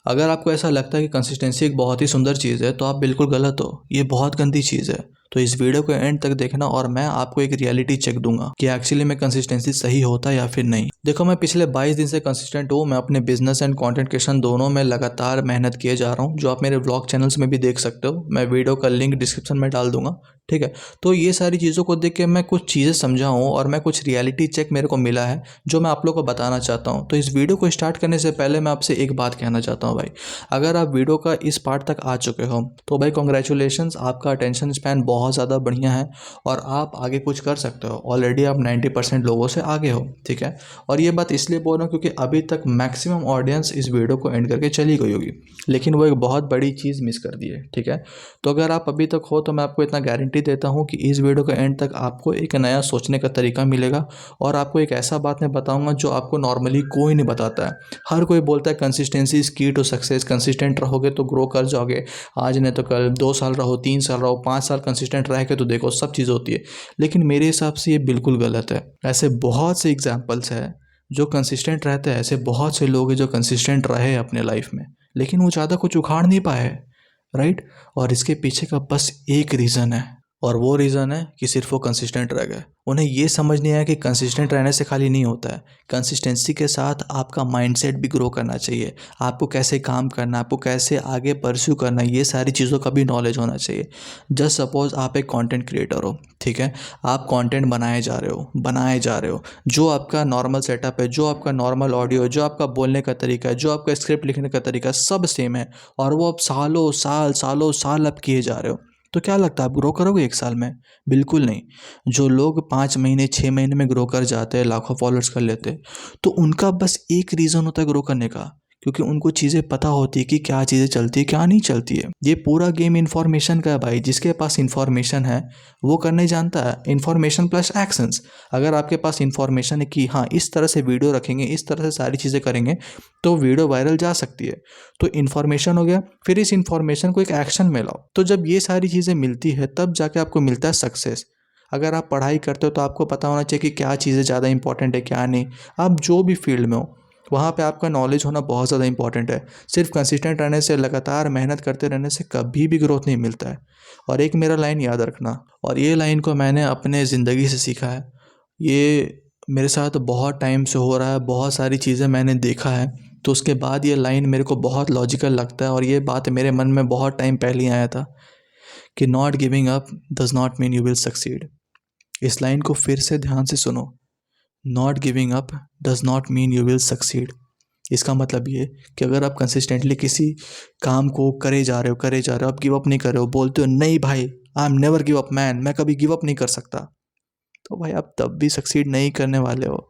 अगर आपको ऐसा लगता है कि कंसिस्टेंसी एक बहुत ही सुंदर चीज़ है तो आप बिल्कुल गलत हो। ये बहुत गंदी चीज़ है। तो इस वीडियो को एंड तक देखना और मैं आपको एक रियलिटी चेक दूंगा कि एक्चुअली में कंसिस्टेंसी सही होता है या फिर नहीं। देखो, मैं पिछले 22 दिन से कंसिस्टेंट हूँ। मैं अपने बिजनेस एंड कंटेंट क्रिएशन दोनों में लगातार मेहनत किए जा रहा हूँ, जो आप मेरे व्लॉग चैनल्स में भी देख सकते हो। मैं वीडियो का लिंक डिस्क्रिप्शन में डाल दूंगा, ठीक है। तो ये सारी चीज़ों को देख के मैं कुछ चीज़ें समझा हूँ और मैं कुछ रियलिटी चेक मेरे को मिला है जो मैं आप लोग को बताना चाहता हूँ। तो इस वीडियो को स्टार्ट करने से पहले मैं आपसे एक बात कहना चाहता हूँ भाई। अगर आप वीडियो का इस पार्ट तक आ चुके हो तो भाई कॉन्ग्रेचुलेशंस, आपका अटेंशन स्पैन बहुत ज़्यादा बढ़िया है और आप आगे कुछ कर सकते हो। ऑलरेडी आप 90% लोगों से आगे हो, ठीक है। और ये बात इसलिए बोल रहा हूँ क्योंकि अभी तक मैक्सिमम ऑडियंस इस वीडियो को एंड करके चली गई होगी, लेकिन वो एक बहुत बड़ी चीज़ मिस कर दी है, ठीक है। तो अगर आप अभी तक हो तो मैं आपको इतना गारंटी देता हूँ कि इस वीडियो के एंड तक आपको एक नया सोचने का तरीका मिलेगा और आपको एक ऐसा बात मैं बताऊँगा जो आपको नॉर्मली कोई नहीं बताता है। हर कोई बोलता है कंसिस्टेंसी इज़ की टू सक्सेस, कंसिस्टेंट रहोगे तो ग्रो कर जाओगे, आज नहीं तो कल, 2 साल रहो, 3 साल रहो, 5 साल कंसिस्टेंट रह के तो देखो सब चीज़ होती है। लेकिन मेरे हिसाब से ये बिल्कुल गलत है। ऐसे बहुत से एग्जाम्पल्स हैं जो कंसिस्टेंट रहते हैं, ऐसे बहुत से लोग हैं जो कंसिस्टेंट रहे अपने लाइफ में, लेकिन वो ज़्यादा कुछ उखाड़ नहीं पाए, राइट। और इसके पीछे का बस एक रीज़न है और वो रीज़न है कि सिर्फ वो कंसिस्टेंट रह गए। उन्हें ये समझ नहीं आया कि कंसिस्टेंट रहने से खाली नहीं होता है, कंसिस्टेंसी के साथ आपका माइंडसेट भी ग्रो करना चाहिए। आपको कैसे काम करना है, आपको कैसे आगे परस्यू करना है, ये सारी चीज़ों का भी नॉलेज होना चाहिए। जस्ट सपोज आप एक कंटेंट क्रिएटर हो, ठीक है। आप कंटेंट बनाए जा रहे हो, जो आपका नॉर्मल सेटअप है, जो आपका नॉर्मल ऑडियो है, जो आपका बोलने का तरीका है, जो आपका स्क्रिप्ट लिखने का तरीका है, सब सेम है और वो आप सालों साल आप किए जा रहे हो। तो क्या लगता है आप ग्रो करोगे 1 साल में? बिल्कुल नहीं। जो लोग 5 महीने 6 महीने में ग्रो कर जाते हैं, लाखों फॉलोअर्स कर लेते हैं, तो उनका बस एक रीज़न होता है ग्रो करने का, क्योंकि उनको चीज़ें पता होती है कि क्या चीज़ें चलती है क्या नहीं चलती है। ये पूरा गेम इन्फॉर्मेशन का है भाई। जिसके पास इन्फॉर्मेशन है वो करने जानता है। Information plus actions. अगर आपके पास इन्फॉर्मेशन है कि हाँ इस तरह से वीडियो रखेंगे, इस तरह से सारी चीज़ें करेंगे तो वीडियो वायरल जा सकती है, तो इन्फॉर्मेशन हो गया। फिर इस इन्फॉर्मेशन को एक एक्शन में लाओ। तो जब ये सारी चीज़ें मिलती है तब जाके आपको मिलता है सक्सेस। अगर आप पढ़ाई करते हो तो आपको पता होना चाहिए कि क्या चीज़ें ज़्यादा इंपॉर्टेंट है क्या नहीं। आप जो भी फील्ड में हो वहाँ पे आपका नॉलेज होना बहुत ज़्यादा इंपॉर्टेंट है। सिर्फ कंसिस्टेंट रहने से, लगातार मेहनत करते रहने से कभी भी ग्रोथ नहीं मिलता है। और एक मेरा लाइन याद रखना, और ये लाइन को मैंने अपने ज़िंदगी से सीखा है। ये मेरे साथ बहुत टाइम से हो रहा है, बहुत सारी चीज़ें मैंने देखा है, तो उसके बाद ये लाइन मेरे को बहुत लॉजिकल लगता है और ये बात मेरे मन में बहुत टाइम पहले ही आया था कि not giving up does not mean you will succeed. इस लाइन को फिर से ध्यान से सुनो। Not giving up does not mean you will succeed. इसका मतलब ये कि अगर आप कंसिस्टेंटली किसी काम को करे जा रहे हो, आप गिव अप नहीं कर रहे हो, बोलते हो नहीं भाई I am never give up man, मैं कभी गिव अप नहीं कर सकता, तो भाई आप तब भी सक्सीड नहीं करने वाले हो।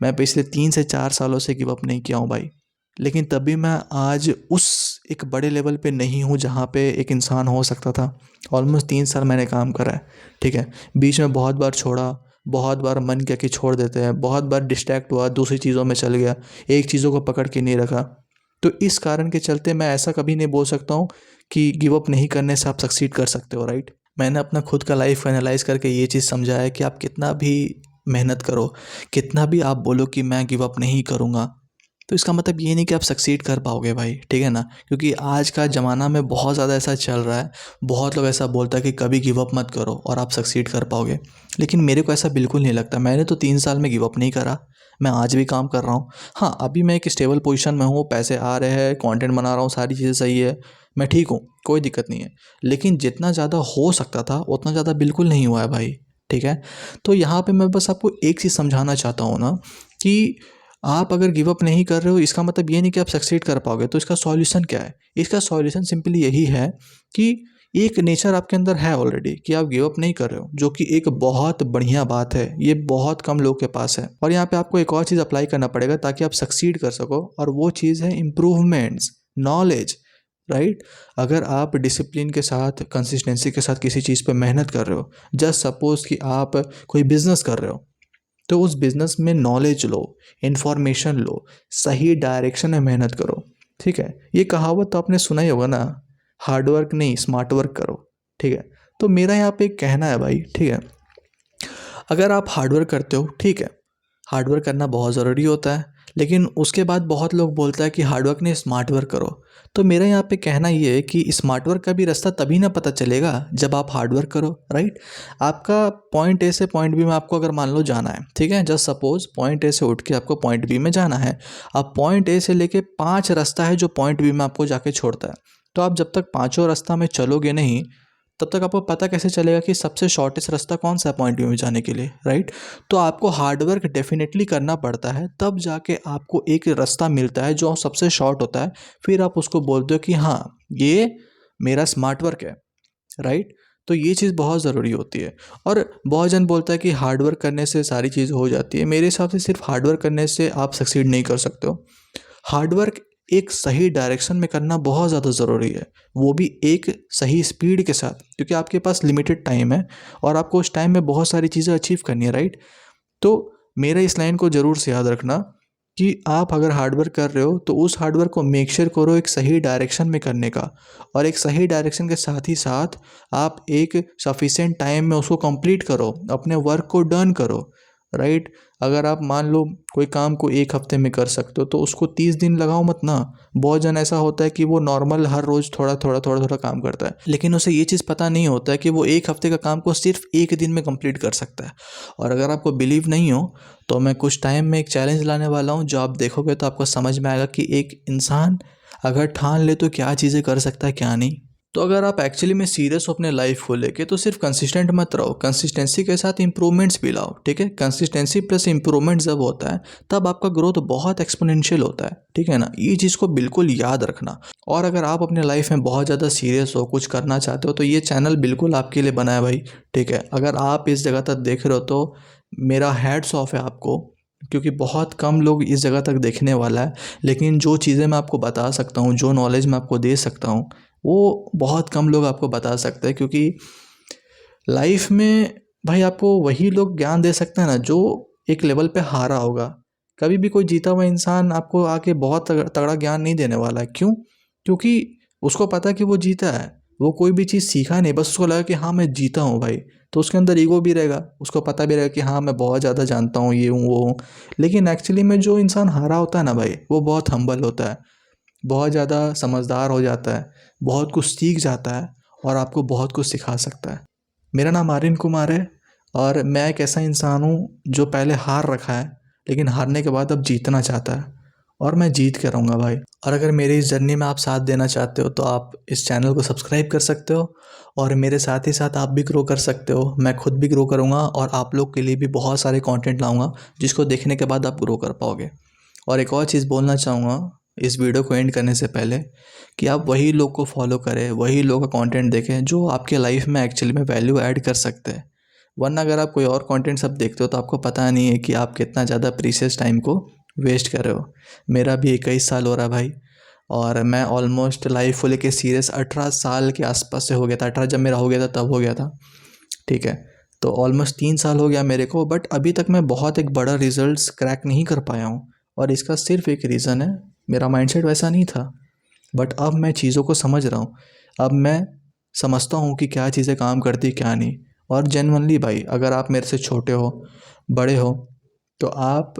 मैं पिछले 3 से 4 सालों से गिव अप नहीं किया हूँ भाई, लेकिन तभी मैं आज उस एक बड़े लेवल पे नहीं हूँ जहाँ पे एक इंसान हो सकता था। ऑलमोस्ट 3 साल मैंने काम करा है, ठीक है। बीच में बहुत बार छोड़ा, बहुत बार मन किया कि छोड़ देते हैं, बहुत बार डिस्ट्रैक्ट हुआ, दूसरी चीज़ों में चल गया, एक चीज़ों को पकड़ के नहीं रखा। तो इस कारण के चलते मैं ऐसा कभी नहीं बोल सकता हूँ कि गिव अप नहीं करने से आप सक्सीड कर सकते हो, राइट। मैंने अपना खुद का लाइफ एनालाइज करके ये चीज़ समझा है कि आप कितना भी मेहनत करो, कितना भी आप बोलो कि मैं गिव अप नहीं करूँगा, तो इसका मतलब ये नहीं कि आप सक्सीड कर पाओगे भाई, ठीक है ना। क्योंकि आज का ज़माना में बहुत ज़्यादा ऐसा चल रहा है, बहुत लोग ऐसा बोलता है कि कभी गिव अप मत करो और आप सक्सीड कर पाओगे, लेकिन मेरे को ऐसा बिल्कुल नहीं लगता। मैंने तो 3 साल में गिव अप नहीं करा, मैं आज भी काम कर रहा हूँ। हाँ, अभी मैं एक स्टेबल पोजीशन में हूँ, पैसे आ रहे हैं, कंटेंट बना रहा हूँ, सारी चीज़ें सही है, मैं ठीक हूँ, कोई दिक्कत नहीं है। लेकिन जितना ज़्यादा हो सकता था उतना ज़्यादा बिल्कुल नहीं हुआ है भाई, ठीक है। तो यहाँ पे मैं बस आपको एक चीज़ समझाना चाहता हूँ ना कि आप अगर गिव अप नहीं कर रहे हो इसका मतलब ये नहीं कि आप सक्सीड कर पाओगे। तो इसका सॉल्यूशन क्या है? इसका सॉल्यूशन सिंपली यही है कि एक नेचर आपके अंदर है ऑलरेडी कि आप गिव अप नहीं कर रहे हो, जो कि एक बहुत बढ़िया बात है। ये बहुत कम लोग के पास है और यहाँ पे आपको एक और चीज़ अप्लाई करना पड़ेगा ताकि आप सक्सीड कर सको, और वो चीज़ है इम्प्रूवमेंट्स, नॉलेज, राइट। अगर आप डिसिप्लिन के साथ, कंसिस्टेंसी के साथ किसी चीज़ पे मेहनत कर रहे हो, जस्ट सपोज कि आप कोई बिजनेस कर रहे हो, तो उस बिज़नेस में नॉलेज लो, इन्फॉर्मेशन लो, सही डायरेक्शन में मेहनत करो, ठीक है। ये कहावत तो आपने सुना ही होगा ना, हार्ड वर्क नहीं स्मार्ट वर्क करो, ठीक है। तो मेरा यहाँ पे एक कहना है भाई, ठीक है, अगर आप हार्ड वर्क करते हो, ठीक है, हार्ड वर्क करना बहुत ज़रूरी होता है, लेकिन उसके बाद बहुत लोग बोलता है कि हार्ड वर्क नहीं स्मार्ट वर्क करो। तो मेरा यहाँ पे कहना ये है कि स्मार्ट वर्क का भी रास्ता तभी ना पता चलेगा जब आप हार्ड वर्क करो, राइट। आपका पॉइंट ए से पॉइंट बी में आपको अगर मान लो जाना है, ठीक है, जस्ट सपोज पॉइंट ए से उठ के आपको पॉइंट बी में जाना है। अब पॉइंट ए से लेके 5 रास्ता है जो पॉइंट बी में आपको जाके छोड़ता है। तो आप जब तक पाँचों रास्ता में चलोगे नहीं, तब तक आपको पता कैसे चलेगा कि सबसे शॉर्टेस्ट रास्ता कौन सा है पॉइंट बी में जाने के लिए, राइट। तो आपको हार्ड वर्क डेफिनेटली करना पड़ता है, तब जाके आपको एक रास्ता मिलता है जो सबसे शॉर्ट होता है। फिर आप उसको बोलते हो कि हाँ ये मेरा स्मार्ट वर्क है, राइट। तो ये चीज़ बहुत ज़रूरी होती है। और बहुत जन बोलता है कि हार्ड वर्क करने से सारी चीज़ हो जाती है। मेरे हिसाब से सिर्फ हार्ड वर्क करने से आप सक्सीड नहीं कर सकते हो। हार्ड वर्क एक सही डायरेक्शन में करना बहुत ज़्यादा ज़रूरी है, वो भी एक सही स्पीड के साथ, क्योंकि आपके पास लिमिटेड टाइम है और आपको उस टाइम में बहुत सारी चीज़ें अचीव करनी है, राइट। तो मेरा इस लाइन को ज़रूर से याद रखना कि आप अगर हार्ड वर्क कर रहे हो तो उस हार्ड वर्क को मेक श्योर करो एक सही डायरेक्शन में करने का, और एक सही डायरेक्शन के साथ ही साथ आप एक सफिशिएंट टाइम में उसको कंप्लीट करो, अपने वर्क को डन करो, राइट। अगर आप मान लो कोई काम को एक हफ्ते में कर सकते हो तो उसको 30 दिन लगाओ मत ना। बहुत जन ऐसा होता है कि वो नॉर्मल हर रोज़ थोड़ा थोड़ा थोड़ा थोड़ा काम करता है, लेकिन उसे ये चीज़ पता नहीं होता है कि वो एक हफ्ते का काम को सिर्फ एक दिन में कंप्लीट कर सकता है। और अगर आपको बिलीव नहीं हो तो मैं कुछ टाइम में एक चैलेंज लाने वाला हूँ, जो आप देखोगे तो आपको समझ में आएगा कि एक इंसान अगर ठान ले तो क्या चीज़ें कर सकता है क्या नहीं। तो अगर आप एक्चुअली में सीरियस हो अपने लाइफ को लेके तो सिर्फ कंसिस्टेंट मत रहो, कंसिस्टेंसी के साथ इंप्रूवमेंट्स भी लाओ, ठीक है। कंसिस्टेंसी प्लस इंप्रूवमेंट जब होता है तब आपका ग्रोथ बहुत एक्सपोनेंशियल होता है, ठीक है ना। ये चीज़ को बिल्कुल याद रखना। और अगर आप अपने लाइफ में बहुत ज़्यादा सीरियस हो, कुछ करना चाहते हो, तो ये चैनल बिल्कुल आपके लिए बना है भाई, ठीक है। अगर आप इस जगह तक देख रहे हो तो मेरा हैट्स ऑफ है आपको, क्योंकि बहुत कम लोग इस जगह तक देखने वाला है। लेकिन जो चीज़ें मैं आपको बता सकता हूँ, जो नॉलेज मैं आपको दे सकता हूँ, वो बहुत कम लोग आपको बता सकते हैं। क्योंकि लाइफ में भाई आपको वही लोग ज्ञान दे सकते हैं ना जो एक लेवल पे हारा होगा। कभी भी कोई जीता हुआ इंसान आपको आके बहुत तगड़ा ज्ञान नहीं देने वाला है। क्यों? क्योंकि उसको पता है कि वो जीता है, वो कोई भी चीज़ सीखा नहीं, बस उसको लगा कि हाँ मैं जीता हूँ भाई। तो उसके अंदर ईगो भी रहेगा, उसको पता भी रहेगा कि हाँ मैं बहुत ज़्यादा जानता हूँ, ये हूँ वो हूँ। लेकिन एक्चुअली में जो इंसान हारा होता है ना भाई, वो बहुत हम्बल होता है, बहुत ज़्यादा समझदार हो जाता है, बहुत कुछ सीख जाता है और आपको बहुत कुछ सिखा सकता है। मेरा नाम आर्यन कुमार है और मैं एक ऐसा इंसान हूँ जो पहले हार रखा है, लेकिन हारने के बाद अब जीतना चाहता है, और मैं जीत के रहूँगा भाई। और अगर मेरी इस जर्नी में आप साथ देना चाहते हो तो आप इस चैनल को सब्सक्राइब कर सकते हो, और मेरे साथ ही साथ आप भी ग्रो कर सकते हो। मैं खुद भी ग्रो करूँगा और आप लोग के लिए भी बहुत सारे कंटेंट लाऊंगा जिसको देखने के बाद आप ग्रो कर पाओगे। और एक और चीज़ बोलना चाहूँगा इस वीडियो को एंड करने से पहले, कि आप वही लोग को फॉलो करें, वही लोग का कंटेंट देखें जो आपके लाइफ में एक्चुअली में वैल्यू ऐड कर सकते हैं। वरना अगर आप कोई और कंटेंट सब देखते हो तो आपको पता नहीं है कि आप कितना ज़्यादा प्रीशियस टाइम को वेस्ट कर रहे हो। मेरा भी 21 साल हो रहा है भाई, और मैं ऑलमोस्ट लाइफ को लेके सीरियस 18 साल के आसपास से हो गया था। 18 जब मेरा हो गया था तब हो गया था, ठीक है। तो ऑलमोस्ट 3 साल हो गया मेरे को, बट अभी तक मैं बहुत एक बड़ा रिजल्ट्स क्रैक नहीं कर पाया हूँ। और इसका सिर्फ एक रीज़न है, मेरा माइंडसेट वैसा नहीं था। बट अब मैं चीज़ों को समझ रहा हूँ, अब मैं समझता हूँ कि क्या चीज़ें काम करती क्या नहीं। और जेन्युइनली भाई, अगर आप मेरे से छोटे हो, बड़े हो, तो आप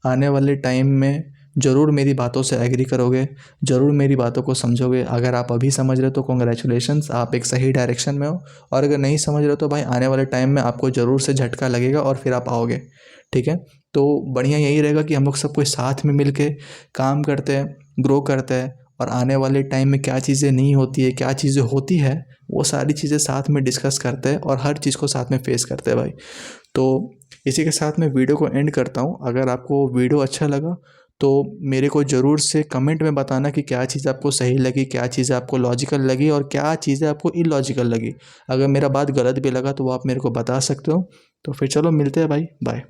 आने वाले टाइम में ज़रूर मेरी बातों से एग्री करोगे, ज़रूर मेरी बातों को समझोगे। अगर आप अभी समझ रहे हो तो कॉन्ग्रेचुलेशंस, आप एक सही डायरेक्शन में हो। और अगर नहीं समझ रहे हो तो भाई आने वाले टाइम में आपको ज़रूर से झटका लगेगा और फिर आप आओगे, ठीक है। तो बढ़िया यही रहेगा कि हम लोग सब कोई साथ में मिल के काम करते हैं, ग्रो करते हैं, और आने वाले टाइम में क्या चीज़ें नहीं होती है, क्या चीज़ें होती है, वो सारी चीज़ें साथ में डिस्कस करते हैं और हर चीज़ को साथ में फेस करते हैं भाई। तो इसी के साथ मैं वीडियो को एंड करता हूँ। अगर आपको वीडियो अच्छा लगा तो मेरे को ज़रूर से कमेंट में बताना कि क्या चीज़ आपको सही लगी, क्या चीज़ें आपको लॉजिकल लगी और क्या चीज़ें आपको इलॉजिकल लगी। अगर मेरा बात गलत भी लगा तो वो आप मेरे को बता सकते हो। तो फिर चलो मिलते हैं भाई, बाय।